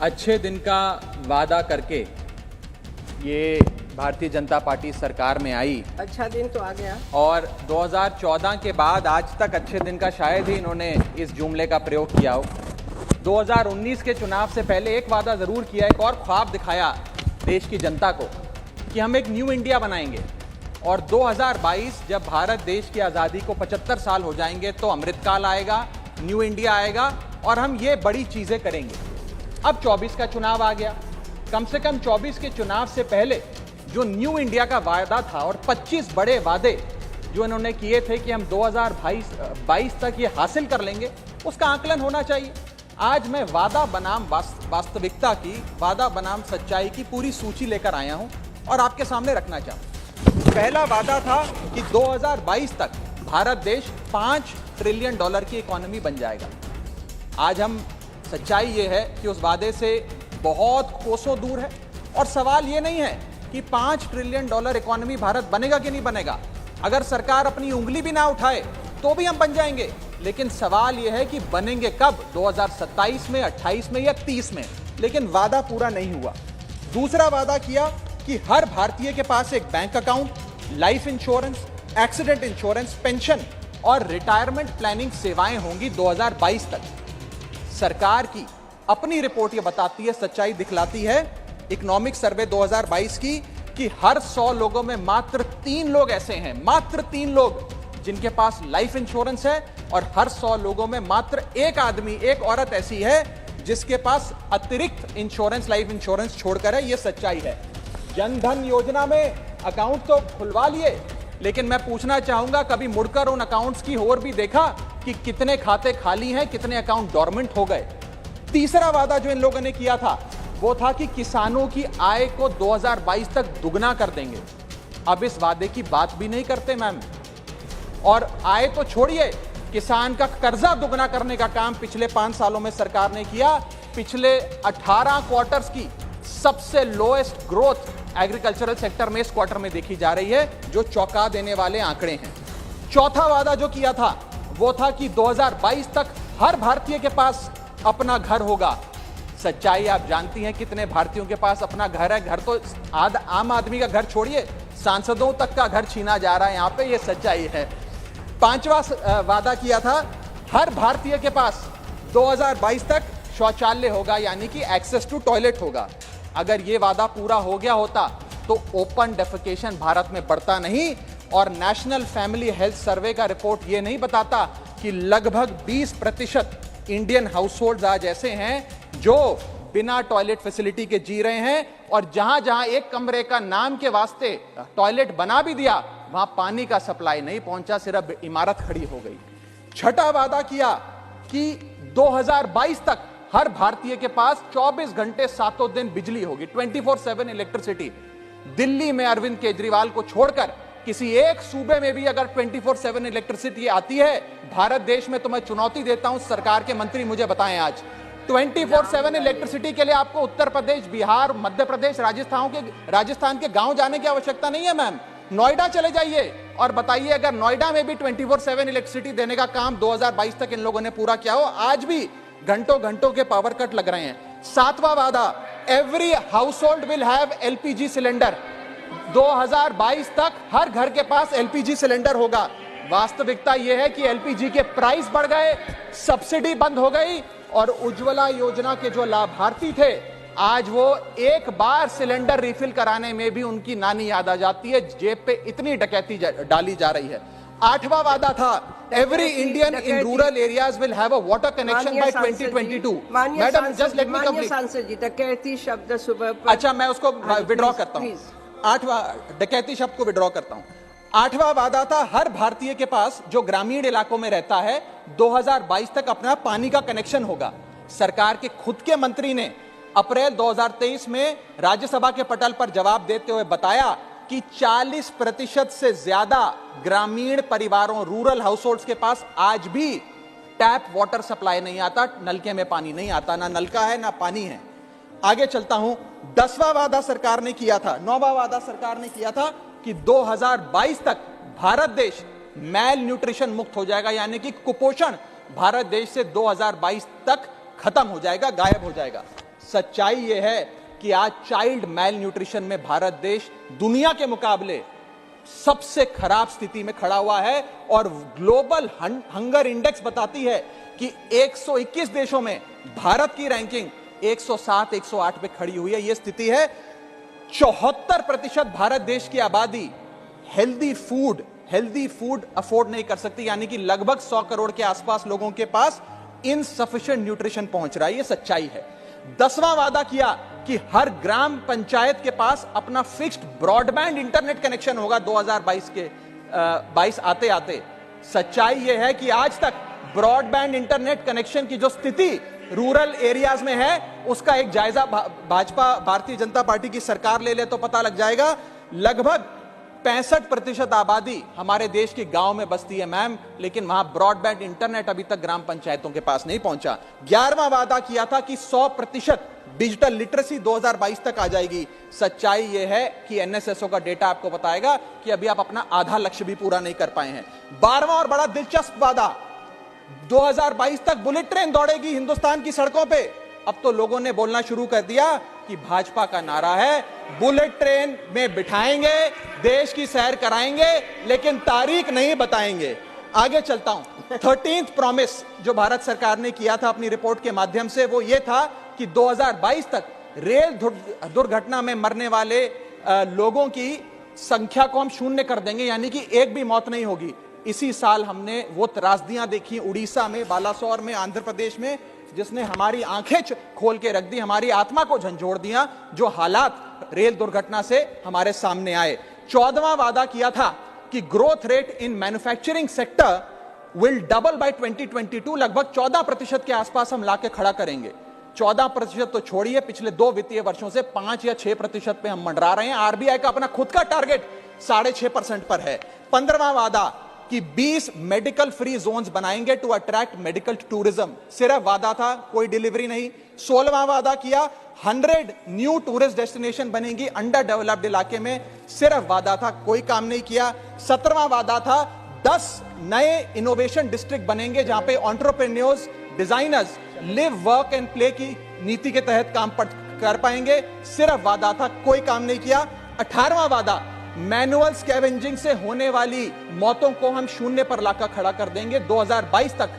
अच्छे दिन का वादा करके ये भारतीय जनता पार्टी सरकार में आई। अच्छा दिन तो आ गया। और 2014 के बाद आज तक अच्छे दिन का शायद ही इन्होंने इस जुमले का प्रयोग किया हो। 2019 के चुनाव से पहले एक वादा जरूर किया, एक और ख्वाब दिखाया देश की जनता को कि हम एक न्यू इंडिया बनाएंगे और 2022 जब भारत देश की आज़ादी को 75 साल हो जाएंगे तो अमृतकाल आएगा, न्यू इंडिया आएगा और हम ये बड़ी चीज़ें करेंगे। अब 24 का चुनाव आ गया। कम से कम 24 के चुनाव से पहले जो न्यू इंडिया का वायदा था और 25 बड़े वादे जो इन्होंने किए थे कि हम 2022 तक ये हासिल कर लेंगे, उसका आकलन होना चाहिए। आज मैं वादा बनाम वास्तविकता की, वादा बनाम सच्चाई की पूरी सूची लेकर आया हूं और आपके सामने रखना चाहूं। पहला वादा था कि 2022 तक भारत देश $5 ट्रिलियन की इकोनॉमी बन जाएगा। आज हम सच्चाई ये है कि उस वादे से बहुत कोसों दूर है और सवाल ये नहीं है कि $5 ट्रिलियन इकोनॉमी भारत बनेगा कि नहीं बनेगा। अगर सरकार अपनी उंगली भी ना उठाए तो भी हम बन जाएंगे, लेकिन सवाल यह है कि बनेंगे कब, 2027 में, 28 में या 30 में। लेकिन वादा पूरा नहीं हुआ। दूसरा वादा किया कि हर भारतीय के पास एक bank account, life insurance, accident insurance, pension और रिटायरमेंट प्लानिंग सेवाएं होंगी 2022 तक। सरकार की अपनी रिपोर्ट ये बताती है, सच्चाई दिखलाती है, इकोनॉमिक सर्वे 2022 की, कि हर 100 लोगों में मात्र 3 लोग ऐसे हैं, मात्र 3 लोग जिनके पास लाइफ इंश्योरेंस है और हर 100 लोगों में मात्र एक आदमी, एक औरत ऐसी है जिसके पास अतिरिक्त इंश्योरेंस, लाइफ इंश्योरेंस छोड़कर है। ये सच्चाई है। जनधन योजना में अकाउंट तो खुलवा लिए, लेकिन मैं पूछना चाहूंगा कभी मुड़कर उन अकाउंट्स की ओर भी देखा कि कितने खाते खाली हैं, कितने अकाउंट डोरमेंट हो गए। तीसरा वादा जो इन लोगों ने किया था वो था कि किसानों की आय को 2022 तक दुगना कर देंगे। अब इस वादे की बात भी नहीं करते मैम। और आय तो छोड़िए, किसान का कर्जा दुगना करने का काम पिछले 5 सालों में सरकार ने किया। पिछले 18 क्वार्टर्स की सबसे लोएस्ट ग्रोथ एग्रीकल्चरल सेक्टर में इस क्वार्टर में देखी जा रही है, जो चौंका देने वाले आंकड़े हैं। चौथा वादा जो किया था वो था कि 2022 तक हर भारतीय के पास अपना घर होगा। सच्चाई आप जानती हैं कितने भारतीयों के पास अपना घर है। घर तो आम आदमी का घर छोड़िए, सांसदों तक का घर छीना जा रहा है यहां पे, ये सच्चाई है। पांचवा वादा किया था हर भारतीय के पास 2022 तक शौचालय होगा, यानी कि एक्सेस टू टॉयलेट होगा। अगर ये वादा पूरा हो गया होता तो ओपन डेफिकेशन भारत में बढ़ता नहीं। और नेशनल फैमिली हेल्थ सर्वे का रिपोर्ट ये नहीं बताता कि लगभग 20% इंडियन हाउसहोल्ड्स आज ऐसे हैं जो बिना टॉयलेट फैसिलिटी के जी रहे हैं, और जहां जहां एक कमरे का नाम के वास्ते टॉयलेट बना भी दिया, वहां पानी का सप्लाई नहीं पहुंचा, सिर्फ इमारत खड़ी हो गई। छठा वादा किया कि 2022 तक हर भारतीय के पास 24 घंटे 7 दिन बिजली होगी, 24/7 इलेक्ट्रिसिटी। दिल्ली में अरविंद केजरीवाल को छोड़कर किसी एक सूबे में भी अगर 24/7 इलेक्ट्रिसिटी आती है भारत देश में, तो मैं चुनौती देता हूं सरकार के मंत्री मुझे बताएं आज 24/7 इलेक्ट्रिसिटी के लिए आपको उत्तर प्रदेश, बिहार, मध्य प्रदेश, राजस्थान के गांव जाने की आवश्यकता नहीं है मैम। नोएडा चले जाइए और बताइए अगर नोएडा में भी 24/7 इलेक्ट्रिसिटी देने का काम 2022 तक इन लोगों ने पूरा किया हो। आज भी घंटों घंटों के पावर कट लग रहे हैं। सातवां वादा, every household will have LPG cylinder. 2022 तक हर घर के पास एलपीजी सिलेंडर होगा। वास्तविकता यह है कि एलपीजी के प्राइस बढ़ गए, सब्सिडी बंद हो गई और उज्ज्वला योजना के जो लाभार्थी थे आज वो एक बार सिलेंडर रिफिल कराने में भी उनकी नानी याद आ जाती है। जेब पे इतनी डकैती डाली जा रही है। आठवां वादा था every Indian in rural areas will have a water connection by 2022। Madam just let me complete. सांसद जी, डकैती शब्द सुबह। अच्छा, मैं उसको विड्रॉ करता हूं। आठवां, डकैती शब्द को विड्रॉ करता हूं। आठवां वादा था हर भारतीय के पास जो ग्रामीण इलाकों में रहता है 2022 तक अपना पानी का कनेक्शन होगा। सरकार के खुद के मंत्री ने अप्रैल 2023 में राज्यसभा के पटल पर जवाब देते हुए बताया कि 40% से ज्यादा ग्रामीण परिवारों, रूरल हाउसहोल्ड्स के पास आज भी टैप वाटर सप्लाई नहीं आता, नलके में पानी नहीं आता, ना नलका है ना पानी है। आगे चलता हूं। 10वां वादा सरकार ने किया था, 9वां वादा सरकार ने किया था कि 2022 तक भारत देश मैल न्यूट्रिशन मुक्त हो जाएगा, यानी कि कुपोषण भारत देश से 2022 तक खत्म हो जाएगा, गायब हो जाएगा। सच्चाई यह है कि आज चाइल्ड मेल न्यूट्रिशन में भारत देश दुनिया के मुकाबले सबसे खराब स्थिति में खड़ा हुआ है और ग्लोबल हंगर इंडेक्स बताती है कि 121 देशों में भारत की रैंकिंग 107 108 पे खड़ी हुई है। यह स्थिति है। 74% भारत देश की आबादी हेल्दी फूड अफोर्ड नहीं कर सकती, यानी कि लगभग 100 करोड़ के आसपास लोगों के पास इनसफिशिएंट न्यूट्रिशन पहुंच रहा है। यह सच्चाई है। 10वां वादा किया कि हर ग्राम पंचायत के पास अपना फिक्स्ड ब्रॉडबैंड इंटरनेट कनेक्शन होगा 2022 आते आते। सच्चाई यह है कि आज तक ब्रॉडबैंड इंटरनेट कनेक्शन की जो स्थिति रूरल एरियाज में है उसका एक जायजा भाजपा भारतीय जनता पार्टी की सरकार ले ले तो पता लग जाएगा। लगभग 65% आबादी हमारे देश के गांव में बसती है मैम, लेकिन वहां ब्रॉडबैंड इंटरनेट अभी तक ग्राम पंचायतों के पास नहीं पहुंचा। 11वां वादा किया था कि 100% डिजिटल लिटरेसी 2022 तक आ जाएगी। सच्चाई यह है कि एनएसएसओ का डेटा आपको बताएगा कि अभी आप अपना आधा लक्ष्य भी पूरा नहीं कर पाए हैं। 12वां और बड़ा दिलचस्प वादा, 2022 तक बुलेट ट्रेन दौड़ेगी हिंदुस्तान की सड़कों पे। अब तो लोगों ने बोलना शुरू कर दिया कि भाजपा का नारा है बुलेट ट्रेन में बिठाएंगे, देश की सैर कराएंगे, लेकिन तारीख नहीं बताएंगे। आगे चलता हूं। 13th प्रॉमिस जो भारत सरकार ने किया था अपनी रिपोर्ट के माध्यम से, वो ये था कि 2022 तक रेल दुर्घटना में मरने वाले लोगों की संख्या को हम 0 कर देंगे, यानी कि एक भी मौत नहीं होगी। इसी साल हमने वो त्रासदियां देखी उड़ीसा में, बालासोर में, आंध्र प्रदेश में, जिसने हमारी आंखें खोल के रख दी, हमारी आत्मा को झंझोड़ दिया। जो हालात रेल दुर्घटना से हमारे सामने आए। 14वां वादा किया था कि growth rate in manufacturing sector will double by 2022। लगभग 14% के आसपास हम लाके खड़ा करेंगे। 14% तो छोड़िए, पिछले 2 वित्तीय वर्षों से 5 या 6% पे हम मंडरा रहे हैं। आरबीआई का अपना खुद का टारगेट 6.5% पर है। 15वां वादा कि 20 मेडिकल फ्री जोन्स बनाएंगे टू अट्रैक्ट मेडिकल टूरिज्म। सिर्फ वादा था, कोई डिलीवरी नहीं। 16वां वादा किया 100 न्यू टूरिस्ट डेस्टिनेशन बनेंगी अंडर डेवलप्ड इलाके में। सिर्फ वादा था, कोई काम नहीं किया। 17वां वादा था 10 नए इनोवेशन डिस्ट्रिक्ट बनेंगे जहां पे entrepreneurs, designers live work and play की नीति के तहत काम कर पाएंगे। सिर्फ वादा था, कोई काम नहीं किया। 18वां वादा, मैनुअल स्कैवेंजिंग से होने वाली मौतों को हम 0 पर लाकर खड़ा कर देंगे। 2022 तक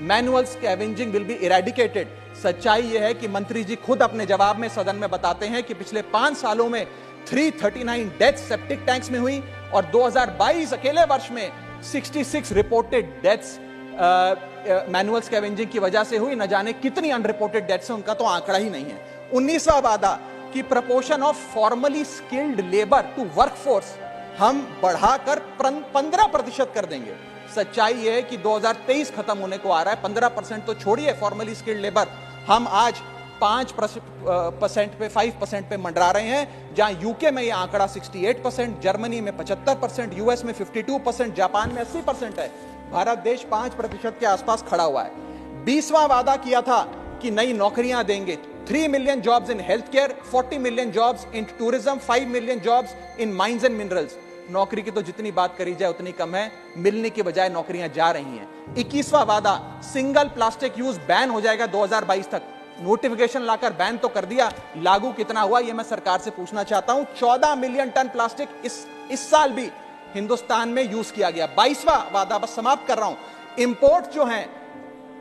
manual scavenging will be eradicated. सच्चाई यह है कि मंत्री जी खुद अपने जवाब में सदन में बताते हैं कि पिछले 5 सालों में 339 डेथ्स सेप्टिक टैंक्स में हुई और 2022 अकेले वर्ष में 66 रिपोर्टेड डेथ्स मैनुअल स्कैवेंजिंग की वजह से हुई। न जाने कितनी अनरिपोर्टेड डेथ्स है, उनका तो आंकड़ा ही नहीं है। 19वां वादा कि proportion of formally skilled labour to workforce हम बढ़ाकर 15% कर देंगे। सच्चाई यह है कि 2023 खत्म होने को आ रहा है, 15% तो छोड़िए फॉर्मली स्किल्ड लेबर, हम आज 5% पे 5% पे मंडरा रहे हैं। जहां यूके में यह आंकड़ा 68%, जर्मनी में 75%, यूएस में 52%, जापान में 80% है। भारत देश 5% के आसपास खड़ा हुआ है। 20वां वादा किया था कि नई नौकरियां देंगे। 3 million jobs in health care, 40 million jobs in tourism, 5 million jobs in mines and minerals. नौकरी की तो जितनी बात करी जाए उतनी कम है, मिलने की बजाय नौकरियां जा रही हैं। 21वां वादा, सिंगल प्लास्टिक यूज बैन हो जाएगा 2022 तक। नोटिफिकेशन लाकर बैन तो कर दिया, लागू कितना हुआ यह मैं सरकार से पूछना चाहता हूं। 14 मिलियन टन प्लास्टिक इस साल भी हिंदुस्तान में यूज किया गया। 22वां वादा, बस समाप्त कर रहा हूं, इंपोर्ट जो है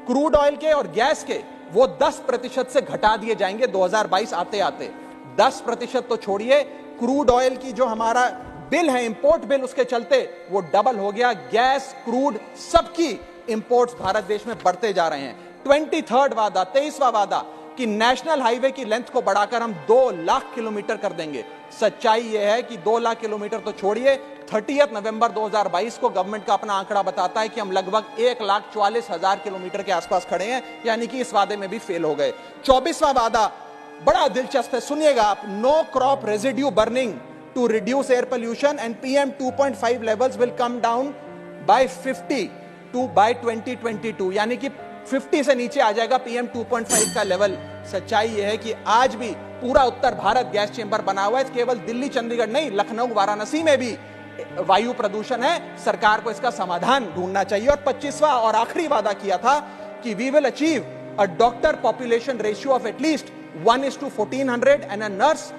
क्रूड ऑयल के और गैस के, वो 10% से घटा दिए जाएंगे 2022 आते आते। 10% तो छोड़िए, क्रूड ऑयल की जो हमारा बिल है, इंपोर्ट बिल, उसके चलते वो डबल हो गया। गैस, क्रूड, सबकी इंपोर्ट्स भारत देश में बढ़ते जा रहे हैं। 23rd वादा, 23वां वादा कि नेशनल हाईवे की लेंथ को बढ़ाकर हम 2 लाख किलोमीटर कर देंगे। सच्चाई यह है कि 2 लाख किलोमीटर तो छोड़िए, 30 नवंबर 2022 को गवर्नमेंट का अपना आंकड़ा बताता है कि हम लगभग 1,44,000 किलोमीटर के आसपास खड़े हैं, यानी कि इस वादे में भी फेल हो गए। 24वां वादा बड़ा दिलचस्प है, सुनिएगा आप, no crop residue burning to reduce air pollution and PM 2.5 levels will come down by 50 by 2022, यानी कि 50 से नीचे आ जाएगा PM 2.5 का लेवल। सच्चाई यह है कि आज भी पूरा उत्तर भारत गैस चेंबर बना हुआ है। केवल दिल्ली, चंडीगढ़ नहीं, लखनऊ, वाराणसी में भी वायु प्रदूषण है। सरकार को इसका समाधान ढूंढना चाहिए। और 25वां और आखिरी वादा किया था कि we will achieve a doctor population ratio of at least 1:1400 and a nurse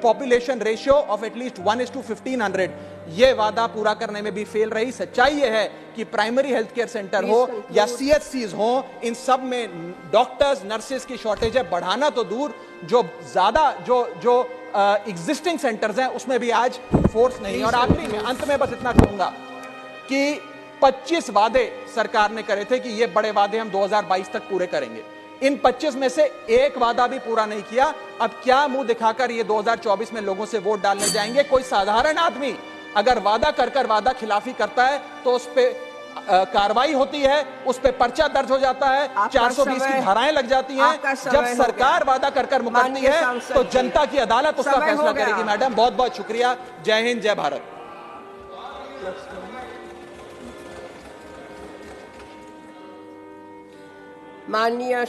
population ratio of at least 1:1500. ये वादा पूरा करने में भी फेल रही। सच्चाई ये है कि प्राइमरी हेल्थ केयर सेंटर हो या CHCs हो, इन सब में डॉक्टर्स नर्सेस की शॉर्टेज है। बढ़ाना तो दूर, जो ज्यादा जो एग्जिस्टिंग सेंटर्स हैं उसमें भी आज फोर्स नहीं है। और आखिरी में अंत में बस इतना कहूंगा कि 25 वादे सरकार ने करे थे कि ये बड़े वादे हम 2022 तक पूरे करेंगे। इन 25 में से एक वादा भी पूरा नहीं किया। अब क्या मुंह दिखाकर ये 2024 में लोगों से वोट डालने जाएंगे? कोई साधारण आदमी अगर वादा कर वादा खिलाफी करता है तो उस पे कार्रवाई होती है, उस पे पर्चा दर्ज हो जाता है, 420 की धाराएं लग जाती हैं। जब सरकार वादा कर मुकरती है तो जनता की अदालत उसका फैसला करेगी। मैडम बहुत बहुत शुक्रिया। जय हिंद, जय भारत। माननीय